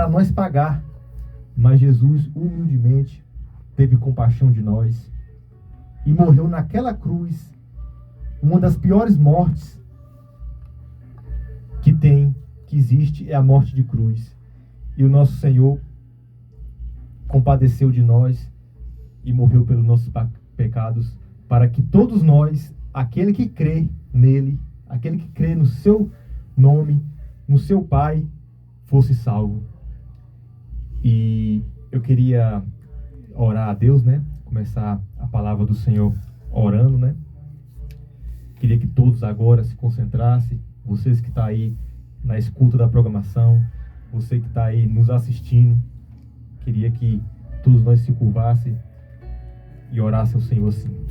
para nós pagar, mas Jesus humildemente teve compaixão de nós e morreu naquela cruz, uma das piores mortes que existe é a morte de cruz. E o nosso Senhor compadeceu de nós e morreu pelos nossos pecados, para que todos nós, aquele que crê nele, aquele que crê no seu nome, no seu Pai, fosse salvo. E eu queria orar a Deus, né? Começar a palavra do Senhor orando, né? Queria que todos agora se concentrassem, vocês que estão aí na escuta da programação, você que está aí nos assistindo, queria que todos nós se curvassem e orassem ao Senhor assim: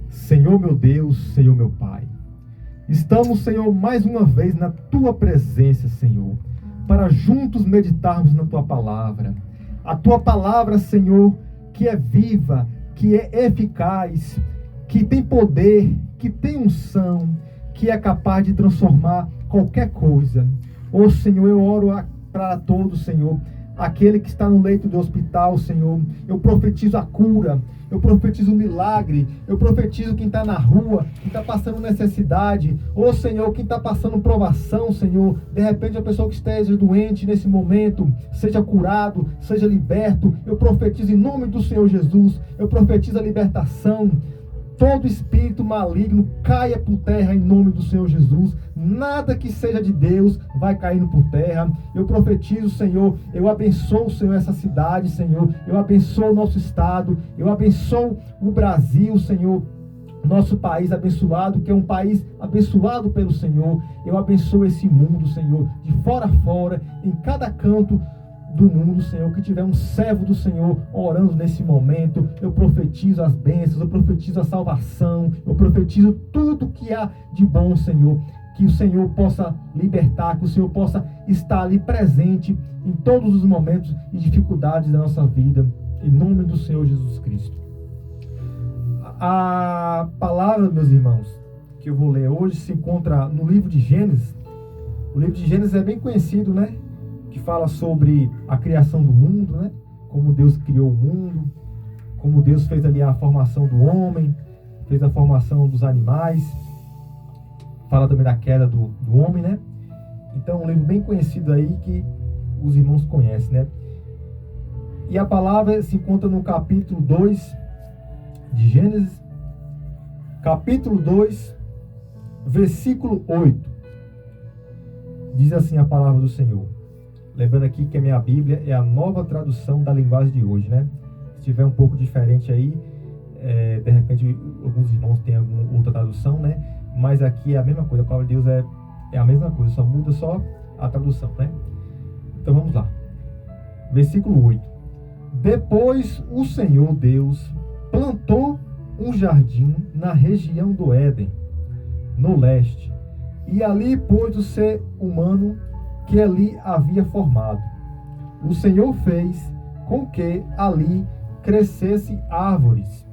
Senhor meu Deus, Senhor meu Pai, estamos, Senhor, mais uma vez na Tua presença, Senhor, para juntos meditarmos na Tua palavra. A Tua palavra, Senhor, que é viva, que é eficaz, que tem poder, que tem unção, que é capaz de transformar qualquer coisa. Ô Senhor, eu oro para todos, Senhor, aquele que está no leito do hospital, Senhor, eu profetizo a cura, eu profetizo o milagre, eu profetizo quem está na rua, quem está passando necessidade, ô Senhor, quem está passando provação, Senhor, de repente a pessoa que esteja doente nesse momento, seja curado, seja liberto, eu profetizo em nome do Senhor Jesus, eu profetizo a libertação. Todo espírito maligno caia por terra em nome do Senhor Jesus. Nada que seja de Deus vai caindo por terra. Eu profetizo, Senhor, eu abençoo, Senhor, essa cidade, Senhor. Eu abençoo o nosso estado. Eu abençoo o Brasil, Senhor. Nosso país abençoado, que é um país abençoado pelo Senhor. Eu abençoo esse mundo, Senhor, de fora a fora, em cada canto do mundo, Senhor, que tiver um servo do Senhor orando nesse momento, eu profetizo as bênçãos, eu profetizo a salvação, eu profetizo tudo que há de bom, Senhor, que o Senhor possa libertar, que o Senhor possa estar ali presente em todos os momentos e dificuldades da nossa vida, em nome do Senhor Jesus Cristo. A palavra, meus irmãos, que eu vou ler hoje se encontra no livro de Gênesis. O livro de Gênesis é bem conhecido, né? Que fala sobre a criação do mundo, né? Como Deus criou o mundo, como Deus fez ali a formação do homem, fez a formação dos animais, fala também da queda do homem, né? Então é um livro bem conhecido aí que os irmãos conhecem, né? E a palavra se encontra no capítulo 2 de Gênesis, capítulo 2, versículo 8. Diz assim a palavra do Senhor. Lembrando aqui que a minha Bíblia é a nova tradução da linguagem de hoje, né? Se tiver um pouco diferente aí, de repente alguns irmãos têm alguma outra tradução, né? Mas aqui é a mesma coisa, a palavra de Deus é a mesma coisa, só muda só a tradução, né? Então vamos lá. Versículo 8. Depois o Senhor Deus plantou um jardim na região do Éden, no leste, e ali pôs o ser humano que ali havia formado. O Senhor fez com que ali crescesse árvores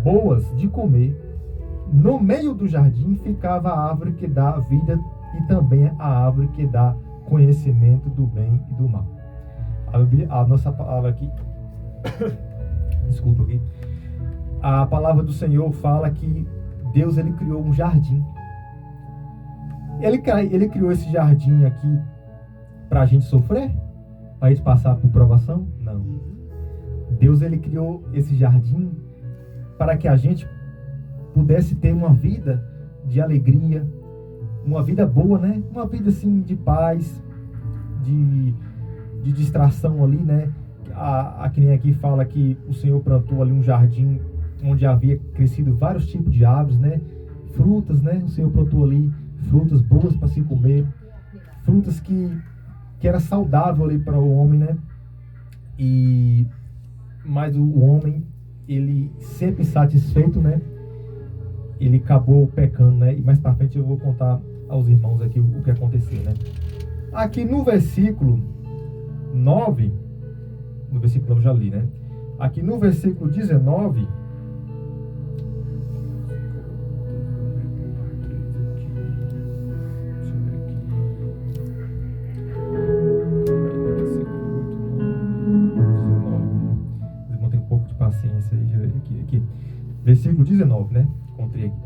boas de comer. No meio do jardim ficava a árvore que dá vida e também a árvore que dá conhecimento do bem e do mal. A nossa palavra aqui, desculpa aqui, a palavra do Senhor fala que Deus ele criou um jardim. Ele criou esse jardim aqui para a gente sofrer? Para a gente passar por provação? Não. Deus ele criou esse jardim para que a gente pudesse ter uma vida de alegria, uma vida boa, né? Uma vida assim de paz, de distração ali, né? Que nem aqui fala que o Senhor plantou ali um jardim onde havia crescido vários tipos de árvores, né? Frutas, né? O Senhor plantou ali frutas boas para se comer, frutas que era saudável ali para o homem, né? Mas o homem, ele sempre insatisfeito, né? Ele acabou pecando, né? E mais para frente eu vou contar aos irmãos aqui o que aconteceu, né? Aqui no versículo 9, no versículo 9 eu já li, né? Aqui no versículo 19, versículo 19, né? Encontrei aqui.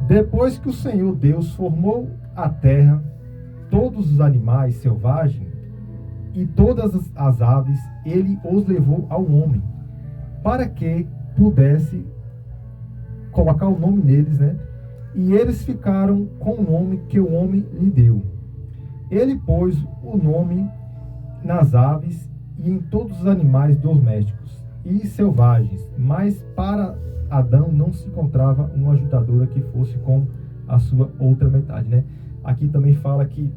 Depois que o Senhor Deus formou a terra, todos os animais selvagens e todas as aves, ele os levou ao homem, para que pudesse colocar o nome neles, né? E eles ficaram com o nome que o homem lhe deu. Ele pôs o nome nas aves e em todos os animais domésticos e selvagens, mas para Adão não se encontrava uma ajudadora que fosse com a sua outra metade, né? Aqui também fala que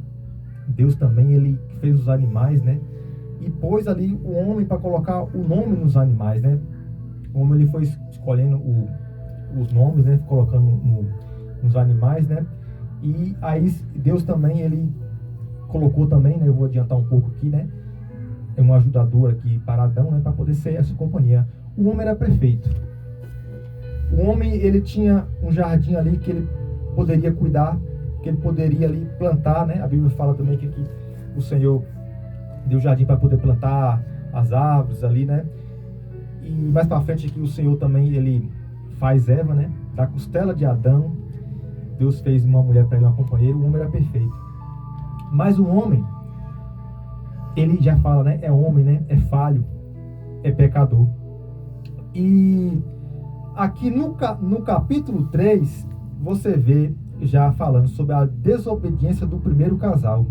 Deus também ele fez os animais, né? E pôs ali o homem para colocar o nome nos animais, né? O homem ele foi escolhendo os nomes, né? Colocando nos animais, né? E aí Deus também ele colocou também, né? Eu vou adiantar um pouco aqui, né? É uma ajudadora aqui para Adão, né? Para poder ser essa companhia. O homem era perfeito. O homem ele tinha um jardim ali que ele poderia cuidar, que ele poderia ali plantar, né? A Bíblia fala também que aqui o Senhor deu jardim para poder plantar as árvores ali, né? E mais para frente aqui o Senhor também ele faz Eva, né? Da costela de Adão, Deus fez uma mulher para ele, uma companheira. O homem era perfeito. Mas o homem, ele já fala, né? É homem, né? É falho, é pecador. E aqui no capítulo 3, você vê já falando sobre a desobediência do primeiro casal.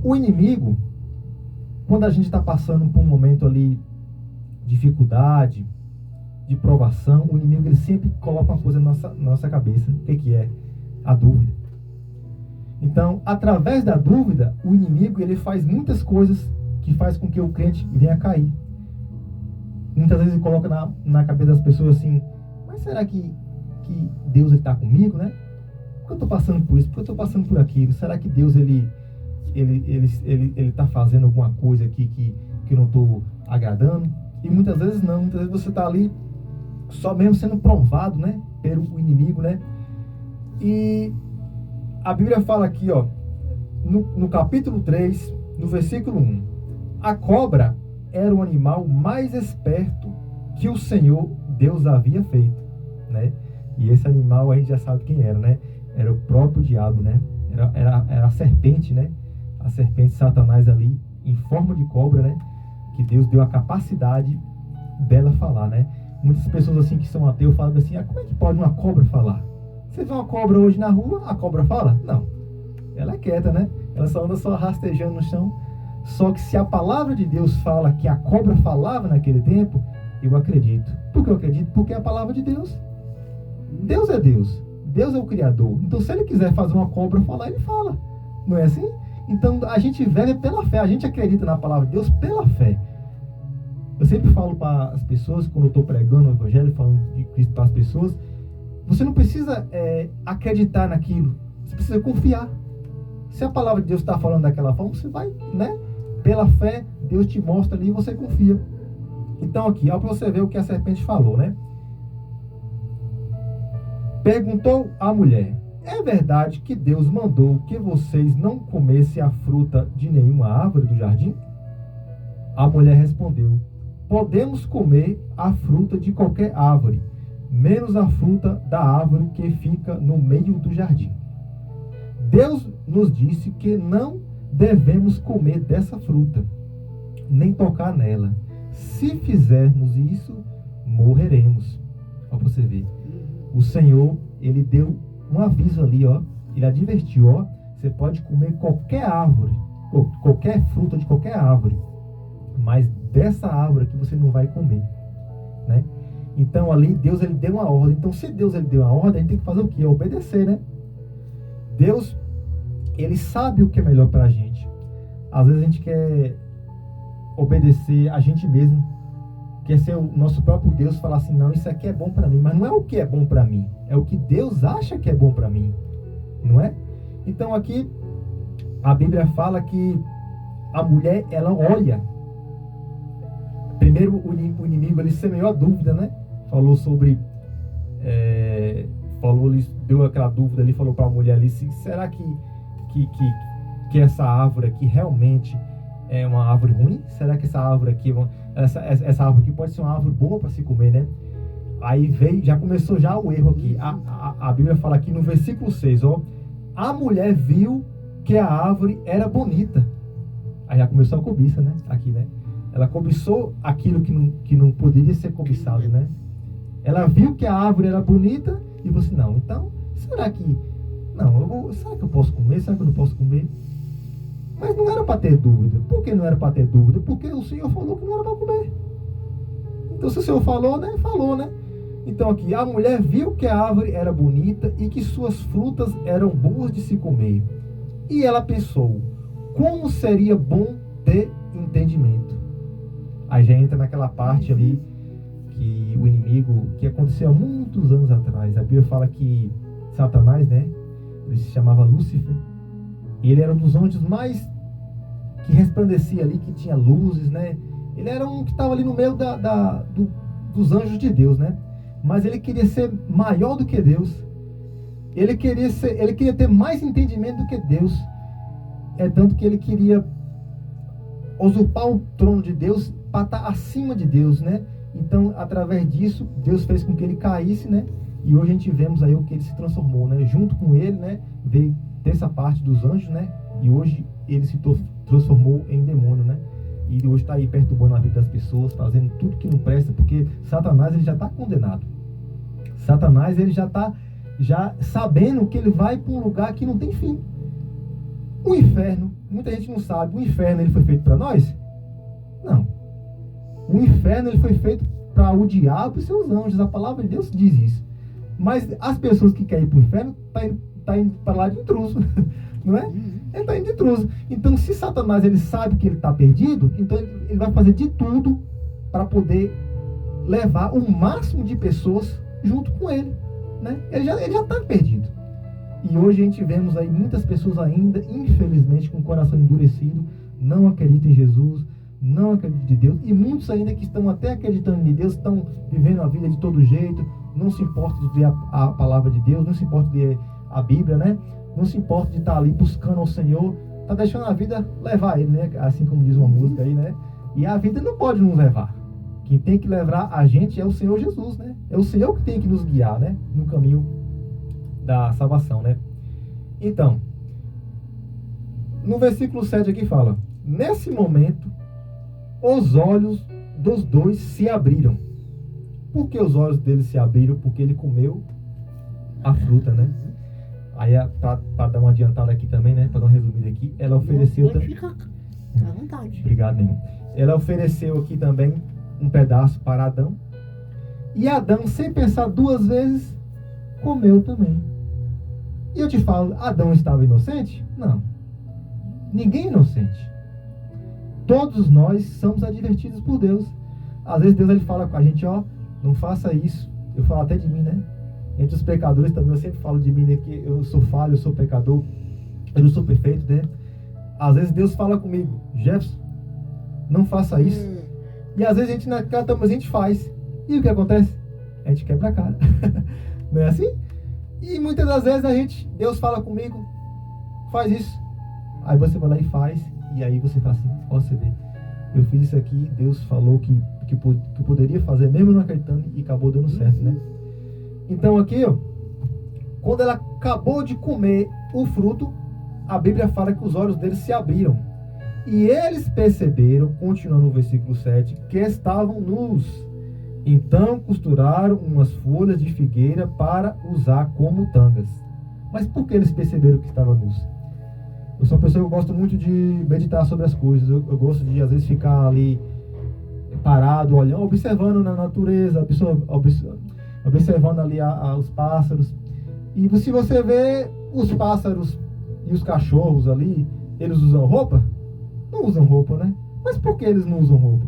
O inimigo, quando a gente está passando por um momento ali de dificuldade, de provação, o inimigo ele sempre coloca uma coisa na nossa cabeça. O que é? A dúvida. Então, através da dúvida, o inimigo ele faz muitas coisas que faz com que o crente venha a cair. Muitas vezes ele coloca na cabeça das pessoas assim, mas será que Deus está comigo, né? Por que eu estou passando por isso? Por que eu estou passando por aquilo? Será que Deus ele está fazendo alguma coisa aqui que eu não estou agradando? E muitas vezes não. Muitas vezes você está ali só mesmo sendo provado, né? Pelo inimigo, né? E a Bíblia fala aqui, ó, no capítulo 3, no versículo 1, a cobra era o animal mais esperto que o Senhor Deus havia feito, né? E esse animal a gente já sabe quem era, né? Era o próprio diabo, né? Era a serpente, né? A serpente Satanás ali, em forma de cobra, né? Que Deus deu a capacidade dela falar, né? Muitas pessoas assim que são ateus falam assim, como é que pode uma cobra falar? Você vê uma cobra hoje na rua, a cobra fala? Não. Ela é quieta, né? Ela só anda rastejando no chão. Só que se a palavra de Deus fala que a cobra falava naquele tempo, eu acredito. Por que eu acredito? Porque é a palavra de Deus. Deus é Deus. Deus é o Criador. Então, se ele quiser fazer uma cobra falar, ele fala. Não é assim? Então, a gente vive pela fé. A gente acredita na palavra de Deus pela fé. Eu sempre falo para as pessoas, quando eu estou pregando o Evangelho, falando de Cristo para as pessoas, você não precisa acreditar naquilo. Você precisa confiar. Se a palavra de Deus está falando daquela forma, você vai, né? Pela fé, Deus te mostra ali e você confia. Então aqui, ó, para você ver o que a serpente falou, né? Perguntou a mulher, é verdade que Deus mandou que vocês não comessem a fruta de nenhuma árvore do jardim? A mulher respondeu, podemos comer a fruta de qualquer árvore, menos a fruta da árvore que fica no meio do jardim. Deus nos disse que não devemos comer dessa fruta, nem tocar nela. Se fizermos isso, morreremos. Ó, pra você ver. O Senhor, ele deu um aviso ali, ó. Ele advertiu, ó. Você pode comer qualquer árvore, ou qualquer fruta de qualquer árvore, mas dessa árvore aqui você não vai comer, né? Então ali Deus ele deu uma ordem. Então se Deus ele deu uma ordem, a gente tem que fazer o quê? Obedecer, né? Deus, ele sabe o que é melhor para a gente. Às vezes a gente quer obedecer a gente mesmo, quer ser o nosso próprio Deus, falar assim, não, isso aqui é bom para mim, mas não é o que é bom para mim, é o que Deus acha que é bom para mim, não é? Então aqui a Bíblia fala que a mulher, ela olha. Primeiro o inimigo ele semeou a dúvida, né? Falou sobre deu aquela dúvida ali, falou para a mulher ali, será que essa árvore aqui realmente é uma árvore ruim? Será que essa árvore aqui essa árvore aqui pode ser uma árvore boa para se comer, né? Aí veio, já começou já o erro aqui. A Bíblia fala aqui no versículo 6, ó. A mulher viu que a árvore era bonita. Aí já começou a cobiça, né? Aqui, né? Ela cobiçou aquilo que não poderia ser cobiçado, né? Ela viu que a árvore era bonita e você, não, então, será que... Não, será que eu posso comer? Será que eu não posso comer? Mas não era para ter dúvida. Por que não era para ter dúvida? Porque o Senhor falou que não era para comer. Então, se o Senhor falou, né? Falou, né? Então, aqui, a mulher viu que a árvore era bonita e que suas frutas eram boas de se comer. E ela pensou, como seria bom ter entendimento. Aí já entra naquela parte ali que o inimigo, que aconteceu há muitos anos atrás. A Bíblia fala que Satanás, né? Ele se chamava Lúcifer. Ele era um dos anjos mais que resplandecia ali, que tinha luzes, né? Ele era um que estava ali no meio dos anjos de Deus, né? Mas ele queria ser maior do que Deus. Ele queria ter mais entendimento do que Deus. É tanto que ele queria usurpar o trono de Deus para estar acima de Deus, né? Então, através disso, Deus fez com que ele caísse, né? E hoje a gente vemos aí o que ele se transformou, né? Junto com ele, né? Veio dessa parte dos anjos, né? E hoje ele se transformou em demônio, né? E hoje está aí perturbando a vida das pessoas, fazendo tudo que não presta, porque Satanás ele já está condenado. Satanás ele já está sabendo que ele vai para um lugar que não tem fim. O inferno, muita gente não sabe, o inferno ele foi feito para nós? Não. O inferno ele foi feito para o diabo e seus anjos. A palavra de Deus diz isso. Mas as pessoas que querem ir para o inferno tá indo para lá de intruso, não é? Ele está indo de intruso. Então, se Satanás ele sabe que ele está perdido, então ele vai fazer de tudo para poder levar o máximo de pessoas junto com ele, né? Ele já está perdido. E hoje a gente vemos aí muitas pessoas ainda, infelizmente, com o coração endurecido, não acreditam em Jesus, não acreditam em Deus, e muitos ainda que estão até acreditando em Deus, estão vivendo a vida de todo jeito, não se importa de ler a palavra de Deus, não se importa de ler a Bíblia, né? Não se importa de estar ali buscando ao Senhor, está deixando a vida levar ele, né? Assim como diz uma música aí, né? E a vida não pode nos levar. Quem tem que levar a gente é o Senhor Jesus, né? É o Senhor que tem que nos guiar, né? No caminho da salvação, né? Então, no versículo 7 aqui fala: nesse momento, os olhos dos dois se abriram. Por que os olhos dele se abriram? Porque ele comeu a fruta, né? Aí, para dar uma adiantada aqui também, né? Para dar uma resumida aqui, ela ofereceu... Fica à vontade. Obrigado, irmão. Ela ofereceu aqui também um pedaço para Adão. E Adão, sem pensar duas vezes, comeu também. E eu te falo, Adão estava inocente? Não. Ninguém é inocente. Todos nós somos advertidos por Deus. Às vezes Deus ele fala com a gente, ó, não faça isso. Eu falo até de mim, né? Entre os pecadores também, eu sempre falo de mim, né? Que eu sou falho, eu sou pecador, eu não sou perfeito, né? Às vezes Deus fala comigo, Jefferson, não faça isso. E às vezes a gente naquela tampa a gente faz. E o que acontece? A gente quebra a cara. Não é assim? E muitas das vezes Deus fala comigo, faz isso. Aí você vai lá e faz. E aí você fala assim, ó, você vê, eu fiz isso aqui, Deus falou que poderia fazer, mesmo não acreditando, e acabou dando certo, né? Então aqui, ó, quando ela acabou de comer o fruto, a Bíblia fala que os olhos deles se abriram. E eles perceberam, continuando no versículo 7, que estavam nus. Então costuraram umas folhas de figueira para usar como tangas. Mas por que eles perceberam que estavam nus? Eu sou uma pessoa que eu gosto muito de meditar sobre as coisas. Eu gosto de, às vezes, ficar ali parado, olhando, observando na natureza, observando ali os pássaros. E se você vê os pássaros e os cachorros ali, eles usam roupa? Não usam roupa, né? Mas por que eles não usam roupa?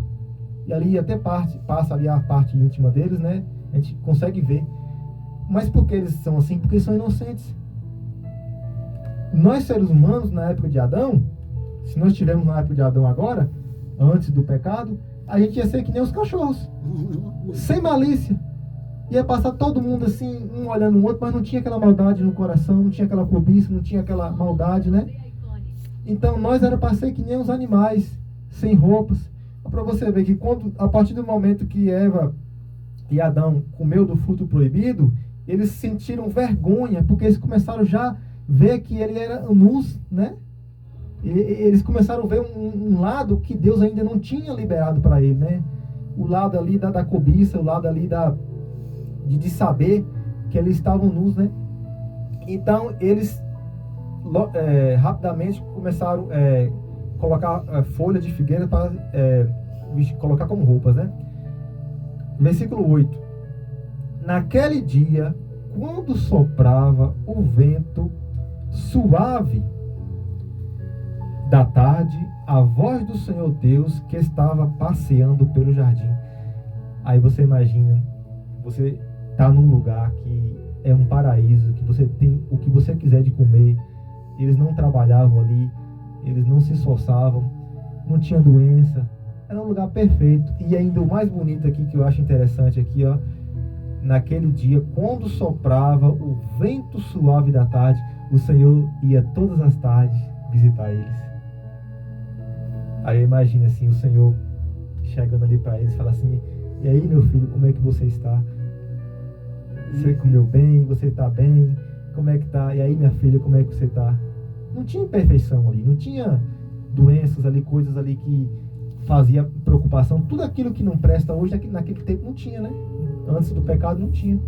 E ali até passa ali a parte íntima deles, né? A gente consegue ver. Mas por que eles são assim? Porque são inocentes. Nós, seres humanos, na época de Adão, se nós estivermos na época de Adão agora, antes do pecado, a gente ia ser que nem os cachorros. Sem malícia. Ia passar todo mundo assim, um olhando o outro, mas não tinha aquela maldade no coração, não tinha aquela cobiça, não tinha aquela maldade, né? Então nós era para ser que nem os animais, sem roupas. Para você ver que a partir do momento que Eva e Adão comeu do fruto proibido, eles sentiram vergonha, porque eles começaram já a ver que ele era nus, né? E eles começaram a ver um lado que Deus ainda não tinha liberado para ele, né? O lado ali da cobiça, o lado ali de saber que eles estavam nus, né? Então eles rapidamente começaram a colocar folha de figueira para colocar como roupas, né? Versículo 8. Naquele dia, quando soprava o vento suave da tarde, a voz do Senhor Deus que estava passeando pelo jardim. Aí você imagina, você está num lugar que é um paraíso, que você tem o que você quiser de comer. Eles não trabalhavam ali, eles não se esforçavam, não tinha doença. Era um lugar perfeito. E ainda o mais bonito aqui, que eu acho interessante aqui, ó, naquele dia, quando soprava o vento suave da tarde, o Senhor ia todas as tardes visitar eles. Aí imagina assim, o Senhor chegando ali para eles e fala assim: e aí, meu filho, como é que você está? Você comeu bem? Você está bem? Como é que tá? E aí, minha filha, como é que você está? Não tinha imperfeição ali, não tinha doenças ali, coisas ali que fazia preocupação. Tudo aquilo que não presta hoje, naquele tempo não tinha, né? Antes do pecado não tinha.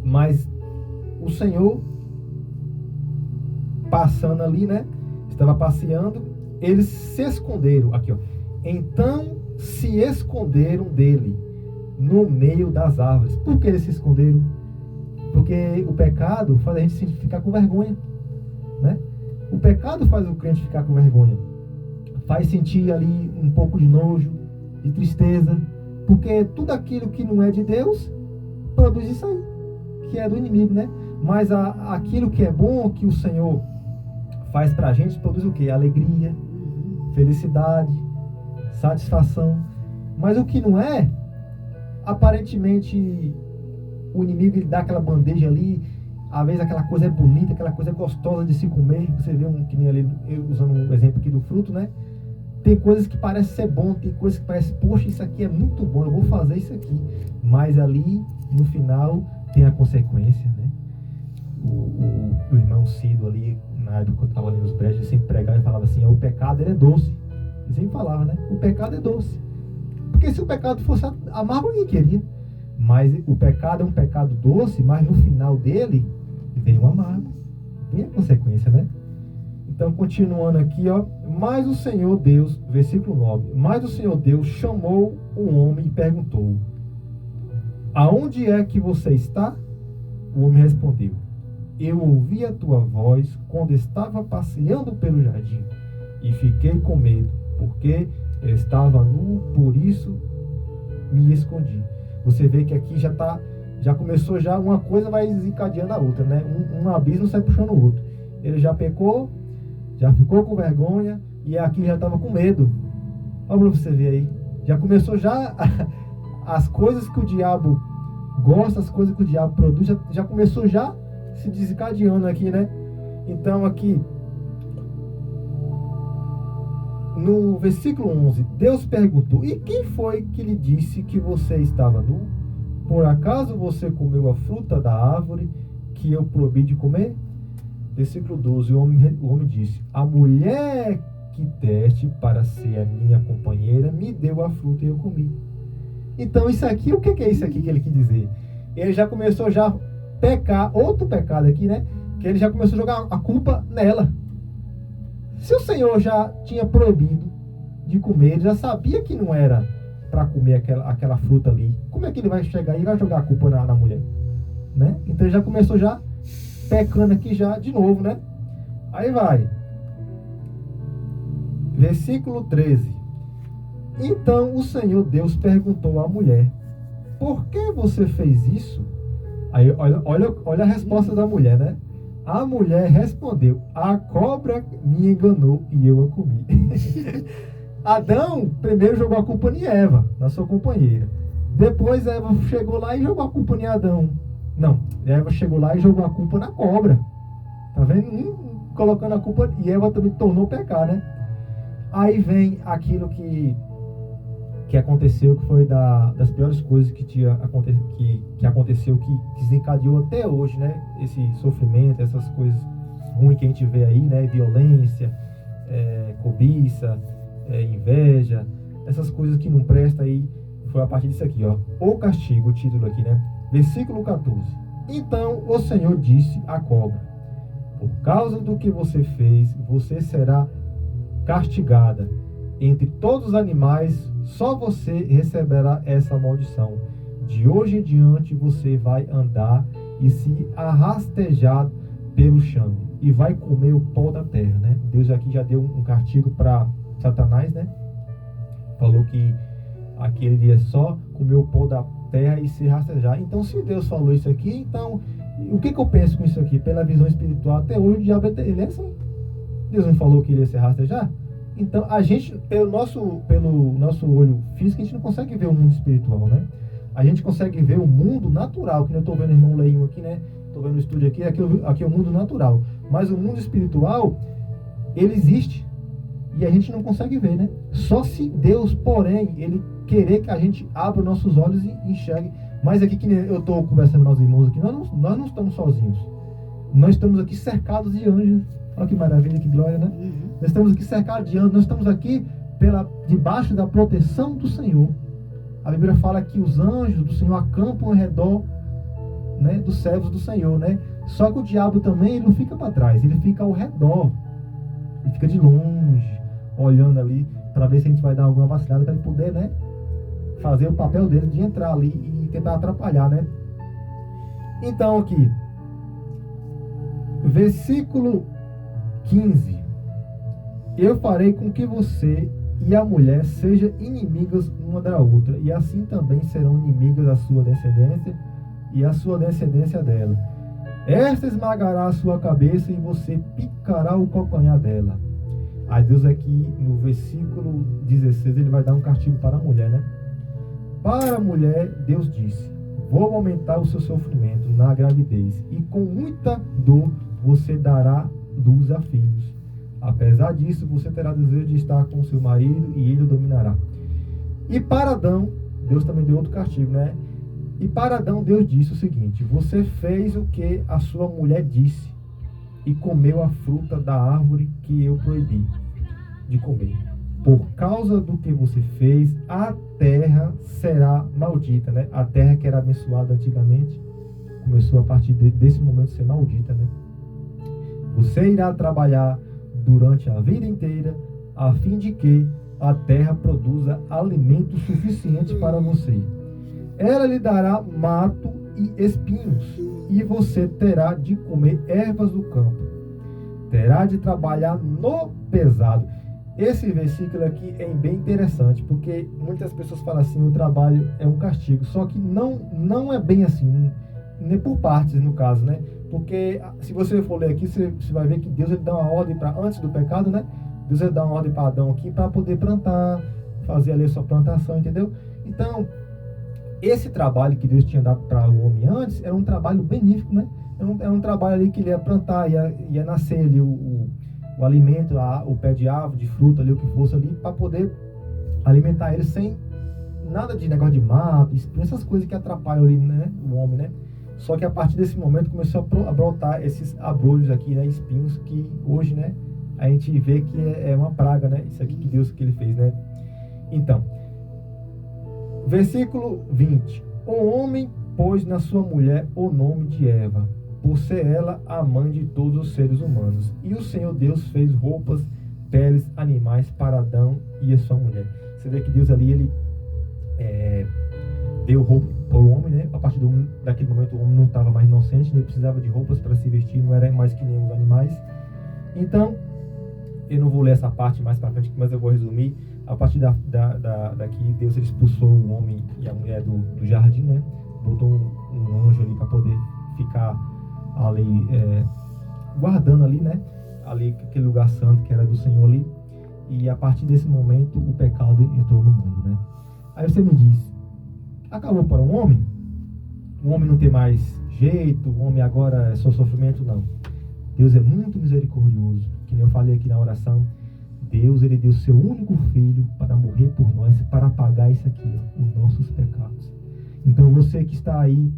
Mas o Senhor, passando ali, né? Estava passeando, eles se esconderam. Aqui, ó. Então se esconderam dele no meio das árvores. Por que eles se esconderam? Porque o pecado faz a gente ficar com vergonha, né? O pecado faz o crente ficar com vergonha. Faz sentir ali um pouco de nojo, de tristeza. Porque tudo aquilo que não é de Deus produz isso aí, que é do inimigo, né? Mas aquilo que é bom, que o Senhor faz pra gente, produz o quê? Alegria, felicidade, satisfação. Mas o que não é, aparentemente o inimigo ele dá aquela bandeja ali, às vezes aquela coisa é bonita, aquela coisa é gostosa de se comer. Você vê que nem ali, eu usando um exemplo aqui do fruto, né? Tem coisas que parecem ser bom, tem coisas que parecem, poxa, isso aqui é muito bom, eu vou fazer isso aqui. Mas ali, no final, tem a consequência, né? O irmão Cido ali, na época que eu estava ali nos brejos, ele sempre pregava e falava assim: o pecado ele é doce. Ele sempre falava, né? O pecado é doce. Porque se o pecado fosse amargo, ninguém queria. Mas o pecado é um pecado doce, mas no final dele, vem o amargo. Vem a consequência, né? Então, continuando aqui, ó. Mas o Senhor Deus, versículo 9. Mas o Senhor Deus chamou o homem e perguntou: aonde é que você está? O homem respondeu: eu ouvi a tua voz quando estava passeando pelo jardim e fiquei com medo, porque eu estava nu, por isso me escondi. Você vê que aqui já começou, já uma coisa vai desencadeando a outra, né? Um abismo sai puxando o outro. Ele já pecou, já ficou com vergonha, e aqui já estava com medo. Olha para você ver aí. Já começou já as coisas que o diabo gosta, as coisas que o diabo produz, já começou já se desencadeando aqui, né? Então aqui no versículo 11, Deus perguntou: e quem foi que lhe disse que você estava nu? Por acaso você comeu a fruta da árvore que eu proibi de comer? Versículo 12, o homem disse: a mulher que deste para ser a minha companheira me deu a fruta e eu comi. Então isso aqui, o que é isso aqui que ele quis dizer? Ele já começou já a pecar, outro pecado aqui, né? Que ele já começou a jogar a culpa nela. Se o Senhor já tinha proibido de comer, ele já sabia que não era para comer aquela fruta ali, como é que ele vai chegar e vai jogar a culpa na mulher? Né? Então ele já começou já pecando aqui já de novo, né? Aí vai. Versículo 13. Então o Senhor Deus perguntou à mulher: por que você fez isso? Aí olha a resposta da mulher, né? A mulher respondeu: a cobra me enganou e eu a comi. Adão primeiro jogou a culpa em Eva, na sua companheira. Depois Eva chegou lá e jogou a culpa em Adão. Não, Eva chegou lá e jogou a culpa na cobra. Tá vendo? Colocando a culpa, e Eva também tornou pecar, né? Aí vem aquilo que que aconteceu, que foi das piores coisas que aconteceu, que desencadeou até hoje, né? Esse sofrimento, essas coisas ruins que a gente vê aí, né? Violência, cobiça, inveja, essas coisas que não prestam aí, foi a partir disso aqui, ó. O castigo, o título aqui, né? Versículo 14. Então o Senhor disse à cobra: por causa do que você fez, você será castigada. Entre todos os animais, só você receberá essa maldição. De hoje em diante você vai andar e se arrastejar pelo chão e vai comer o pó da terra, né? Deus aqui já deu um castigo para Satanás, né? Falou que aquele dia só comer o pó da terra e se rastejar. Então, se Deus falou isso aqui, então o que eu penso com isso aqui? Pela visão espiritual, até hoje o diabo ele é assim. Deus não falou que ele ia se rastejar? Então, a gente, pelo nosso olho físico, a gente não consegue ver o mundo espiritual, né? A gente consegue ver o mundo natural, que eu estou vendo o irmão Leinho aqui, né? Estou vendo o estúdio aqui é o mundo natural. Mas o mundo espiritual, ele existe e a gente não consegue ver, né? Só se Deus, porém, ele querer que a gente abra nossos olhos e enxergue. Mas aqui, que eu estou conversando com os irmãos aqui, nós não estamos sozinhos. Nós estamos aqui cercados de anjos. Olha que maravilha, que glória, né? Nós estamos aqui cercados de anjos, nós estamos aqui debaixo da proteção do Senhor. A Bíblia fala que os anjos do Senhor acampam ao redor, né, dos servos do Senhor, né? Só que o diabo também, ele não fica para trás, ele fica ao redor. Ele fica de longe, olhando ali, para ver se a gente vai dar alguma vacilada, para ele poder, né, fazer o papel dele de entrar ali e tentar atrapalhar, né? Então aqui, versículo 15. Eu farei com que você e a mulher sejam inimigas uma da outra, e assim também serão inimigas a sua descendência e a sua descendência dela. Esta esmagará a sua cabeça e você picará o calcanhar dela. Aí Deus aqui no versículo 16, ele vai dar um castigo para a mulher, né? Para a mulher, Deus disse: vou aumentar o seu sofrimento na gravidez, e com muita dor você dará luz a filhos. Apesar disso, você terá desejo de estar com seu marido e ele o dominará. E para Adão, Deus também deu outro castigo, né? E para Adão, Deus disse o seguinte: você fez o que a sua mulher disse e comeu a fruta da árvore que eu proibi de comer. Por causa do que você fez, a terra será maldita, né? A terra que era abençoada antigamente começou a partir desse momento a ser maldita, né? Você irá trabalhar durante a vida inteira, a fim de que a terra produza alimento suficiente para você. Ela lhe dará mato e espinhos, e você terá de comer ervas do campo. Terá de trabalhar no pesado. Esse versículo aqui é bem interessante, porque muitas pessoas falam assim: o trabalho é um castigo. Só que não é bem assim, nem por partes no caso, né? Porque se você for ler aqui, você vai ver que Deus ele dá uma ordem para antes do pecado, né? Deus ele dá uma ordem para Adão aqui para poder plantar, fazer ali a sua plantação, entendeu? Então, esse trabalho que Deus tinha dado para o homem antes era um trabalho benéfico, né? Era um trabalho ali que ele ia plantar, ia nascer ali o alimento, o pé de árvore, de fruta ali, o que fosse ali, para poder alimentar ele sem nada de negócio de mato, essas coisas que atrapalham ali, né, o homem, né? Só que a partir desse momento começou a brotar esses abrolhos aqui, né, espinhos, que hoje, né, a gente vê que é uma praga, né? Isso aqui que Deus que ele fez, né? Então, versículo 20. O homem pôs na sua mulher o nome de Eva, por ser ela a mãe de todos os seres humanos. E o Senhor Deus fez roupas, peles, animais para Adão e a sua mulher. Você vê que Deus ali, ele deu roupa para o homem, né? A partir daquele momento o homem não estava mais inocente, ele precisava de roupas para se vestir, não era mais que nem os animais. Então, eu não vou ler essa parte mais para frente, mas eu vou resumir. A partir daqui, Deus ele expulsou o homem e a mulher do jardim, né? Botou um anjo ali para poder ficar ali, guardando ali, né? Ali aquele lugar santo que era do Senhor ali. E a partir desse momento o pecado entrou no mundo, né? Aí você me diz: acabou para um homem? O homem não tem mais jeito? O homem agora é só sofrimento? Não. Deus é muito misericordioso. Que nem eu falei aqui na oração, Deus ele deu seu único filho para morrer por nós, para pagar isso aqui, ó, os nossos pecados. Então você que está aí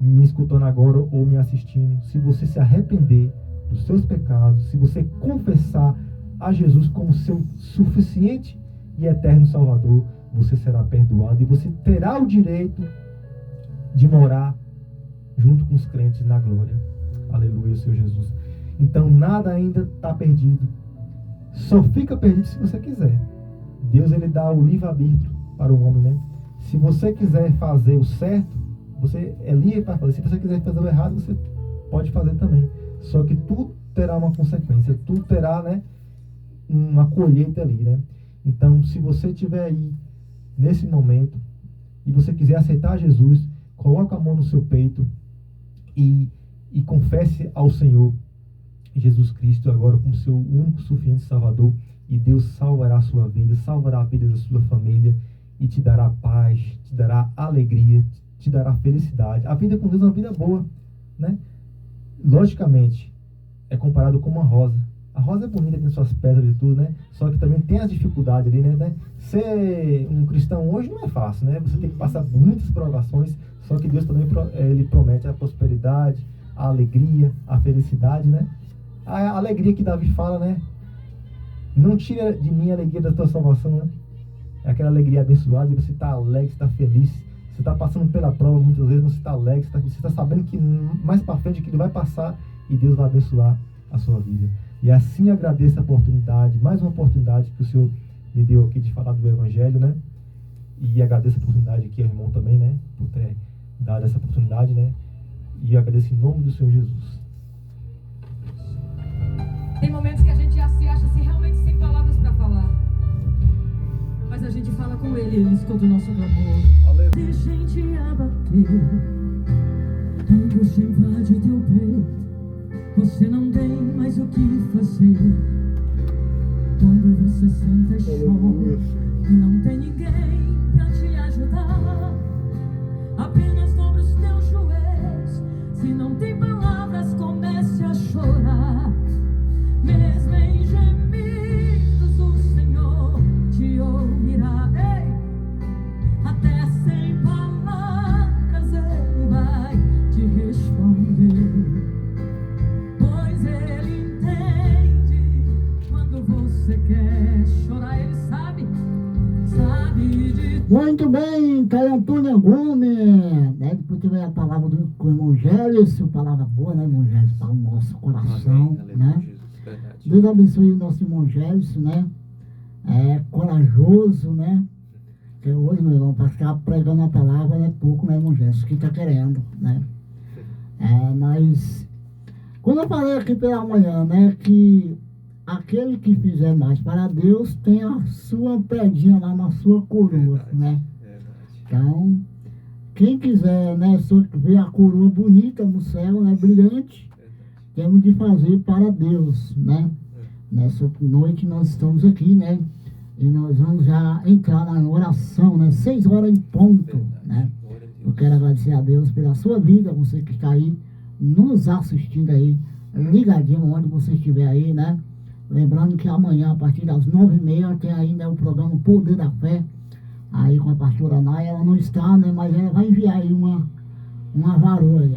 me escutando agora ou me assistindo, se você se arrepender dos seus pecados, se você confessar a Jesus como seu suficiente e eterno Salvador, você será perdoado e você terá o direito de morar junto com os crentes na glória. Aleluia, Senhor Jesus. Então nada ainda está perdido. Só fica perdido se você quiser. Deus, ele dá o livre-arbítrio para o homem, né? Se você quiser fazer o certo, você é livre para fazer. Se você quiser fazer o errado, você pode fazer também. Só que tudo terá uma consequência. Tudo terá, né, uma colheita ali, né? Então, se você estiver aí nesse momento e você quiser aceitar Jesus, coloque a mão no seu peito e confesse ao Senhor Jesus Cristo agora como seu único suficiente Salvador, e Deus salvará a sua vida, salvará a vida da sua família e te dará paz, te dará alegria, te dará felicidade. A vida com Deus é uma vida boa, né? Logicamente, é comparado com uma rosa. A rosa é bonita, tem suas pedras e tudo, né? Só que também tem as dificuldades ali, né? Ser um cristão hoje não é fácil, né? Você tem que passar por muitas provações, só que Deus também ele promete a prosperidade, a alegria, a felicidade, né? A alegria que Davi fala, né? Não tira de mim a alegria da tua salvação, né? É aquela alegria abençoada e você está alegre, você está feliz. Você está passando pela prova muitas vezes, você está alegre, você está sabendo que mais para frente que ele vai passar e Deus vai abençoar a sua vida. E assim agradeço a oportunidade, mais uma oportunidade que o Senhor me deu aqui de falar do Evangelho, né? E agradeço a oportunidade aqui ao irmão também, né? Por ter dado essa oportunidade, né? E agradeço em nome do Senhor Jesus. Tem momentos que a gente já se acha assim, realmente sem palavras para falar. Mas a gente fala com Ele escuta o nosso clamor. Deixa em te abater, angústia invade o teu peito. Você não tem mais o que fazer. Quando você senta e chora e não tem ninguém pra te ajudar, apenas dobre os teus joelhos. Se não tem palavras, comece a chorar. Mesmo em gemidos o Senhor te ouvirá. Ei! Até sem palavras Ele vai te responder. Pois Ele entende quando você quer chorar. Ele sabe de... Muito bem, Caio Antônio Gomes, né? Depois tiver a palavra do irmão Gélios, palavra boa, né, irmão Gélios, para o nosso coração, né? Deus abençoe o nosso irmão Gélios, né? É corajoso, né? Porque hoje, meu irmão, para ficar pregando a palavra é pouco, né, irmão Gélios? Que está querendo, né? Mas, quando eu falei aqui pela manhã, né, que aquele que fizer mais para Deus tem a sua pedinha lá na sua coroa, né? Então, quem quiser, né, ver a coroa bonita no céu, né, brilhante, temos de fazer para Deus, né? Nessa noite nós estamos aqui, né? E nós vamos já entrar na oração, né? 6 horas em ponto, né? Eu quero agradecer a Deus pela sua vida, você que está aí nos assistindo aí, ligadinho onde você estiver aí, né? Lembrando que amanhã, a partir das 9h30, tem ainda o programa Poder da Fé, aí com a pastora Naya. Ela não está, né? Mas ela vai enviar aí uma varoa,